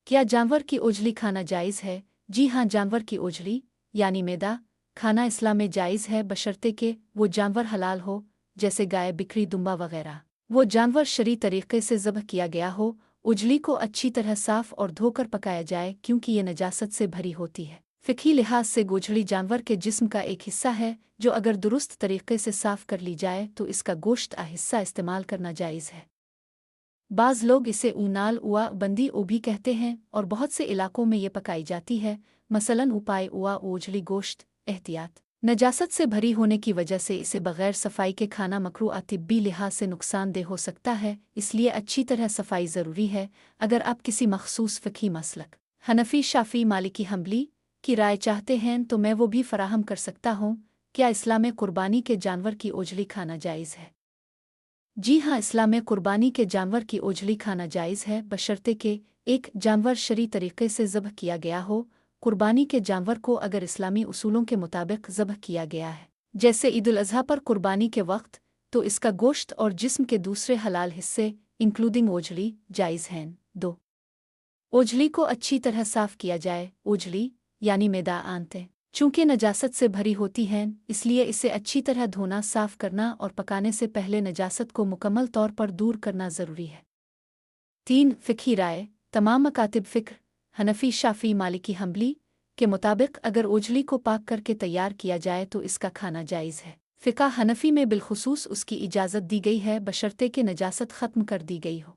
क्या जानवर की ओजली खाना जायज़ है? जी हाँ, जानवर की ओजली यानी मैदा खाना इस्लाम में जायज़ है बशर्ते कि वो जानवर हलाल हो, जैसे गाय, बिक्री, दुम्बा वगैरह। वो जानवर शरई तरीके से ज़ब्ह किया गया हो। उजली को अच्छी तरह साफ़ और धोकर पकाया जाए क्योंकि ये नजासत से भरी होती है। फ़िक़ही लिहाज से गोजली जानवर के जिस्म का एक हिस्सा है जो अगर दुरुस्त तरीके से साफ़ कर ली जाए तो इसका गोश्त हिस्सा इस्तेमाल करना जायज़ है। बाज़ लोग इसे ऊनाल उआ बंदी ओ भी कहते हैं और बहुत से इलाकों में ये पकाई जाती है, मसलन उपाय उआ ओजली गोश्त। एहतियात: नजासत से भरी होने की वजह से इसे बगैर सफाई के खाना मकरूह तिब्बी लिहाज से नुकसानदेह हो सकता है, इसलिए अच्छी तरह सफाई ज़रूरी है। अगर आप किसी मखसूस फ़िक़ही मसलक हनफी, शाफ़ी, मालिकी, हम्बली की राय चाहते हैं तो मैं वो भी फराहम कर सकता हूँ। क्या इस्लाम में कुर्बानी के जानवर की ओजली खाना जायज़ है? जी हाँ, इस्लाम में कुर्बानी के जानवर की ओजली खाना जायज़ है बशर्ते कि एक जानवर शरई तरीके से ज़ब्ह किया गया हो। कुर्बानी के जानवर को अगर इस्लामी उसूलों के मुताबिक ज़ब्ह किया गया है, जैसे ईद उल अज़हा पर कुर्बानी के वक्त, तो इसका गोश्त और जिस्म के दूसरे हलाल हिस्से इंक्लूडिंग ओजली जायज़ हैं। 2. ओजली को अच्छी तरह साफ़ किया जाए। ओजली यानी मैदा आंतें चूँकि नजासत से भरी होती हैं, इसलिए इसे अच्छी तरह धोना, साफ़ करना और पकाने से पहले नजासत को मुकम्मल तौर पर दूर करना ज़रूरी है। 3. फ़िक़ही राय: तमाम मकातिब फ़िक्र हनफी, शाफ़ी, मालिकी, हम्बली के मुताबिक अगर ओजली को पाक करके तैयार किया जाए तो इसका खाना जायज़ है। फ़िक़्ह हनफी में बिलख़ुसूस उसकी इजाज़त दी गई है बशर्ते कि नजासत ख़त्म कर दी गई हो।